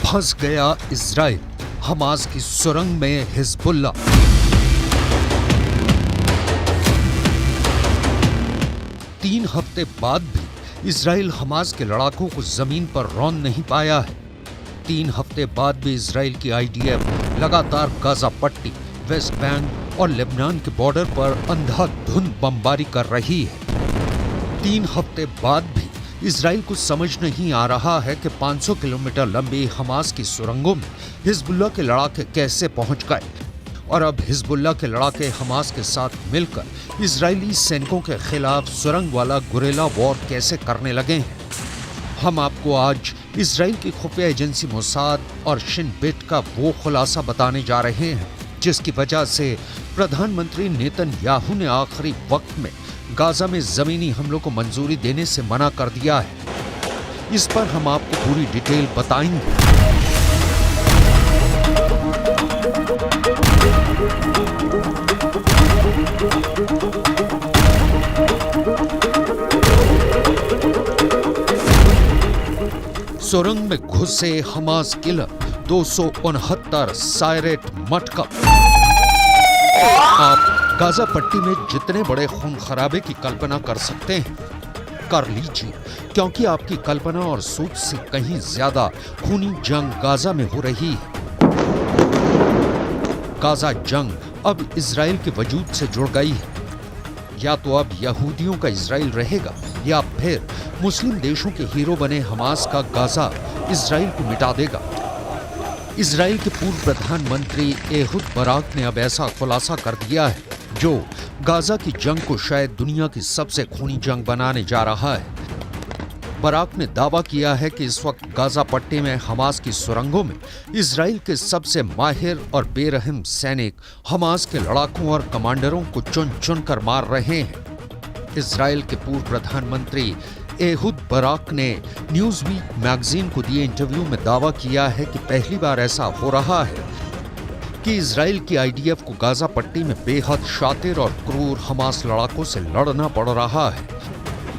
फंस गया Israel, Hamas की सुरंग में हिजबुल्लाह। तीन हफ्ते बाद भी इजराइल हमास के लड़ाकों को जमीन पर रौंद नहीं पाया है। 3 हफ्ते बाद भी इजराइल की आईडीएफ लगातार गाजा पट्टी, वेस्ट बैंक और लेबनान के बॉर्डर पर अंधाधुंध बमबारी कर रही है। 3 हफ्ते बाद भी इजराइल को समझ नहीं आ रहा है कि 500 किलोमीटर लंबी हमास की सुरंगों में हिजबुल्लाह के लड़ाके कैसे पहुंच गए, और अब हिजबुल्लाह के लड़ाके हमास के साथ मिलकर इजरायली सैनिकों के खिलाफ सुरंग वाला गुरेला वॉर कैसे करने लगे हैं। हम आपको आज इजराइल की खुफिया एजेंसी मोसाद और शिन बेट का वो खुलासा बताने जा रहे हैं जिसकी वजह से प्रधानमंत्री नेतन्याहू ने आखिरी वक्त में गाजा में जमीनी हमलों को मंजूरी देने से मना कर दिया है। इस पर हम आपको पूरी डिटेल बताएंगे। सुरंग में घुसे हमास किलर 269 सायरेट मटका। आप गाजा पट्टी में जितने बड़े खून खराबे की कल्पना कर सकते हैं कर लीजिए, क्योंकि आपकी कल्पना और सोच से कहीं ज्यादा खूनी जंग गाजा में हो रही है। गाजा जंग अब इजराइल के वजूद से जुड़ गई है। या तो अब यहूदियों का इजराइल रहेगा या फिर मुस्लिम देशों के हीरो बने हमास का गाजा इजराइल को मिटा देगा। इजराइल के पूर्व प्रधानमंत्री एहुद बराक ने अब ऐसा खुलासा कर दिया है जो गाजा की जंग को शायद दुनिया की सबसे खूनी जंग बनाने जा रहा है। बराक ने दावा किया है कि इस वक्त गाजा पट्टी में हमास की सुरंगों में इजराइल के सबसे माहिर और बेरहम सैनिक हमास के लड़ाकों और कमांडरों को चुन चुन कर मार रहे हैं। इजराइल के पूर्व प्रधानमंत्री एहुद बराक ने न्यूज़वीक मैगजीन को दिए इंटरव्यू में दावा किया है कि पहली बार ऐसा हो रहा है कि इजराइल की आईडीएफ को गाजा पट्टी में बेहद शातिर और क्रूर हमास लड़ाकों से लड़ना पड़ रहा है।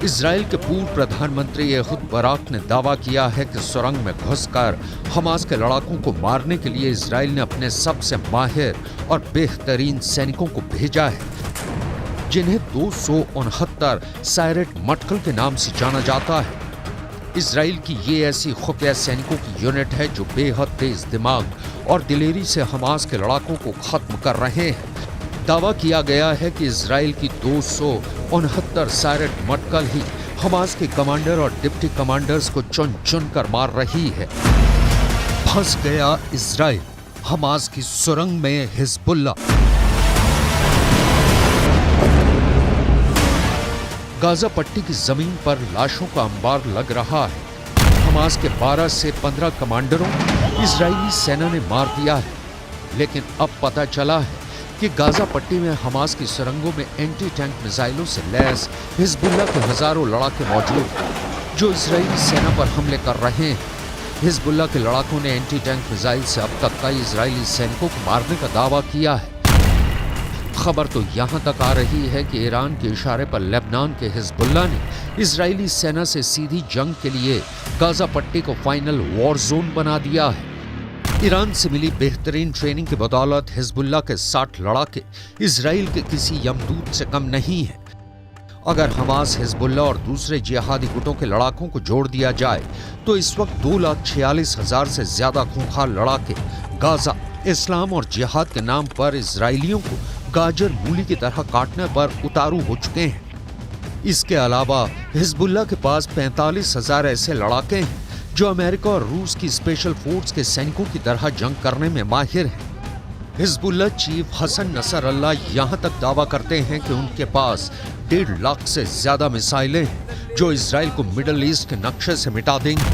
इजराइल के पूर्व प्रधानमंत्री एहुद बराक ने दावा किया है कि सुरंग में घुसकर हमास के लड़ाकों को मारने के लिए इजराइल ने अपने सबसे माहिर और बेहतरीन सैनिकों को भेजा है, जिन्हें 269 सायरेट मटकल के नाम से जाना जाता है। इजराइल की ये ऐसी खुफिया सैनिकों की यूनिट है जो बेहद तेज दिमाग और दिलेरी से हमास के लड़ाकों को खत्म कर रहे हैं। दावा किया गया है कि इजराइल की 269 सायरेट मटकल ही हमास के कमांडर और डिप्टी कमांडर्स को चुन चुन कर मार रही है। फंस गया इजराइल, हमास की सुरंग में हिजबुल्लाह। गाजा पट्टी की जमीन पर लाशों का अंबार लग रहा है। हमास के 12 से 15 कमांडरों इजरायली सेना ने मार दिया है, लेकिन अब पता चला है कि गाजा पट्टी में हमास की सुरंगों में एंटी टैंक मिसाइलों से लैस हिजबुल्लाह के हजारों लड़ाके मौजूद हैं जो इजरायली सेना पर हमले कर रहे हैं। हिजबुल्लाह के लड़ाकों ने एंटी टैंक मिसाइल से अब तक कई इजरायली सैनिकों को मारने का दावा किया है। खबर तो यहां तक आ रही है कि ईरान के इशारे पर लेबनान के हिजबुल्लाह ने इजरायली सेना से सीधी जंग के लिए गाजा पट्टी को फाइनल वॉर जोन बना दिया है। ईरान से मिली बेहतरीन ट्रेनिंग की बदौलत हिजबुल्लाह के 60 लड़ाके इजराइल के किसी यमदूत से कम नहीं है। अगर हमास, हिजबुल्लाह और दूसरे जिहादी गुटों के लड़ाकों को जोड़ दिया जाए तो इस वक्त 2,46,000 से ज्यादा खूंखार लड़ाके गाजा, इस्लाम और जिहाद के नाम पर इजरायलियों को गाजर मूली की तरह काटने पर उतारू हो चुके हैं। इसके अलावा हिजबुल्लाह के पास 45,000 ऐसे लड़ाके हैं जो अमेरिका और रूस की स्पेशल फोर्स के सैनिकों की तरह जंग करने में माहिर हैं। हिजबुल्लाह चीफ हसन नसरल्लाह यहां तक दावा करते हैं कि उनके पास 1.5 लाख से ज्यादा मिसाइलें हैं जो इजराइल को मिडल ईस्ट के नक्शे से मिटा देंगी।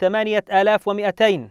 8200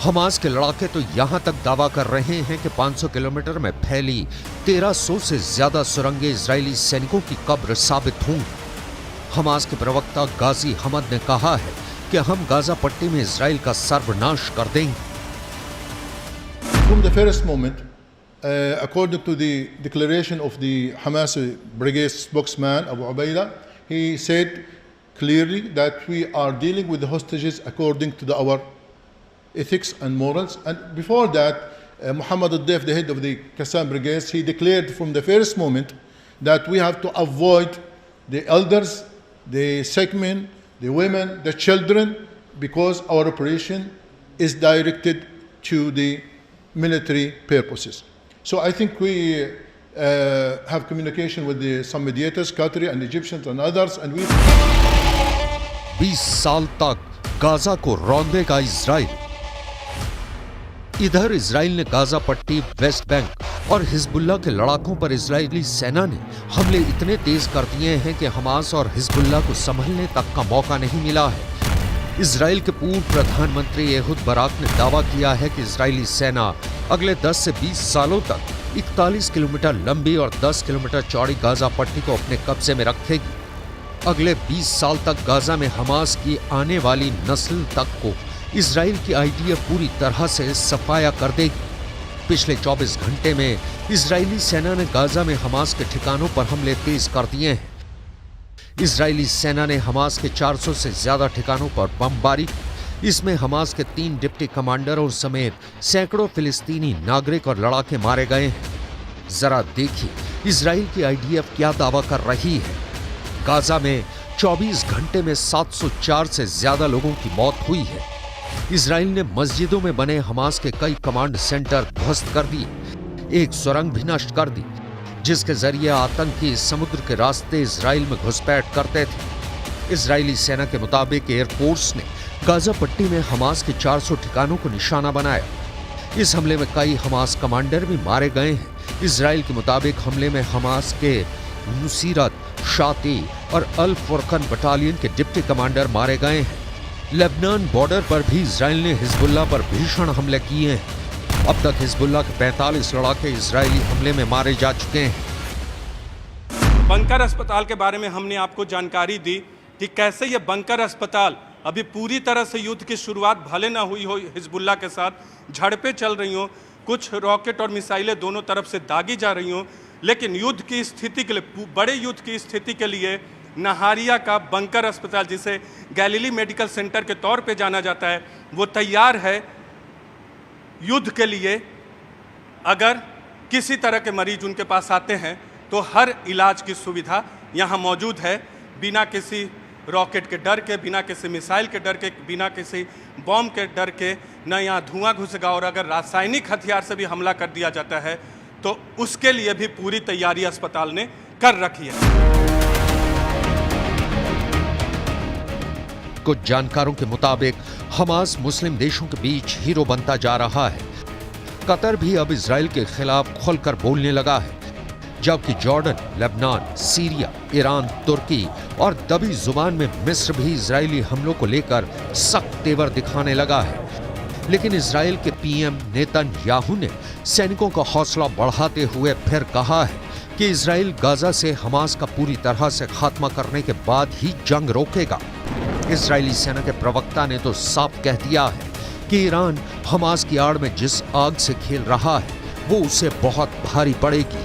हमास के लड़ाके तो यहां तक दावा कर रहे हैं कि 500 किलोमीटर में फैली 1300 से ज्यादा सुरंगें इजरायली सैनिकों की कब्र साबित होंगी। हमास के प्रवक्ता गाजी हमद ने कहा है कि हम गाजा पट्टी में इजराइल का सर्वनाश कर देंगे। From the first moment, according to the declaration of the Hamas brigade spokesman Abu Ubaidah, he said clearly that we are dealing with the hostages according to our ethics and morals. And before that, Muhammad al-Def, the head of the Qassam brigades, he declared from the first moment that we have to avoid the elders, the sick men, the women, the children, because our operation is directed to the military purposes. So I think we have communication with some mediators, Qatari and Egyptians and others, and we 20 साल तक Gaza को रौंदेगा Israel. इधर Israel ने Gaza पट्टी, West Bank और Hezbollah के लड़ाकों पर इजरायली सेना ने हमले इतने तेज कर दिए हैं कि हमास और हिजबुल्लाह को संभलने तक का मौका नहीं मिला है। इजराइल के पूर्व प्रधानमंत्री एहुद बराक ने दावा किया है कि इजरायली सेना अगले 10 से 20 सालों तक 41 किलोमीटर लंबी और 10 किलोमीटर चौड़ी गाजा पट्टी को अपने कब्जे में रखेगी। अगले 20 साल तक गाजा में हमास की आने वाली नस्ल तक को इजराइल की आईडीएफ पूरी तरह से सफाया कर देगी। पिछले 24 घंटे में इजरायली सेना ने गाजा में हमास के ठिकानों पर हमले तेज कर दिए हैं। इजरायली सेना ने हमास के 400 से ज्यादा ठिकानों पर बमबारी की। इसमें हमास के 3 डिप्टी कमांडरों समेत सैकड़ों फिलिस्तीनी नागरिक और लड़ाके मारे गए हैं। जरा देखिए इजराइल की आईडीएफ क्या दावा कर रही है। गाजा में 24 घंटे में 704 से ज्यादा लोगों की मौत हुई है। इजराइल ने मस्जिदों में बने हमास के कई कमांड सेंटर ध्वस्त कर दिए। एक सुरंग भी नष्ट कर दी, जिसके जरिए आतंकी समुद्र के रास्ते इजराइल में घुसपैठ करते थे। इजरायली सेना के मुताबिक एयरफोर्स ने गाजा पट्टी में हमास के 400 ठिकानों को निशाना बनाया। इस हमले में कई हमास कमांडर भी मारे गए हैं। इजराइल के मुताबिक हमले में हमास के नुसीरत, शाती और अल फुरकन बटालियन के डिप्टी कमांडर मारे गए हैं। लेबनान बॉर्डर पर भी इजराइल ने हिजबुल्लाह पर भीषण हमले किए हैं। अब तक हिजबुल्लाह के 45 लड़ाके इजरायली हमले में मारे जा चुके हैं। बंकर अस्पताल के बारे में हमने आपको जानकारी दी कि कैसे ये बंकर अस्पताल अभी पूरी तरह से युद्ध की शुरुआत भले ना हुई हो, हिजबुल्लाह के साथ झड़पें चल रही हों, कुछ रॉकेट और मिसाइलें दोनों तरफ से दागी जा रही हों, लेकिन युद्ध की स्थिति के लिए, बड़े युद्ध की स्थिति के लिए नहारिया का बंकर अस्पताल, जिसे गैलीली मेडिकल सेंटर के तौर पे जाना जाता है, वो तैयार है युद्ध के लिए। अगर किसी तरह के मरीज उनके पास आते हैं तो हर इलाज की सुविधा यहाँ मौजूद है, बिना किसी रॉकेट के डर के, बिना किसी मिसाइल के डर के, बिना किसी बॉम्ब के डर के। न यहाँ धुआं घुसेगा, और अगर रासायनिक हथियार से भी हमला कर दिया जाता है तो उसके लिए भी पूरी तैयारी अस्पताल ने कर रखी है। कुछ जानकारों के मुताबिक हमास मुस्लिम देशों के बीच हीरो बनता जा रहा है। कतर भी अब इजराइल के खिलाफ खुलकर बोलने लगा है, जबकि जॉर्डन, लेबनान, सीरिया, ईरान, तुर्की और दबी जुबान में मिस्र भी इजरायली हमलों को लेकर सख्त तेवर दिखाने लगा है। लेकिन इजराइल के पीएम नेतन्याहू ने सैनिकों का हौसला बढ़ाते हुए फिर कहा है कि इजराइल गाजा से हमास का पूरी तरह से खात्मा करने के बाद ही जंग रोकेगा। इजरायली सेना के प्रवक्ता ने तो साफ कह दिया है कि ईरान हमास की आड़ में जिस आग से खेल रहा है वो उसे बहुत भारी पड़ेगी।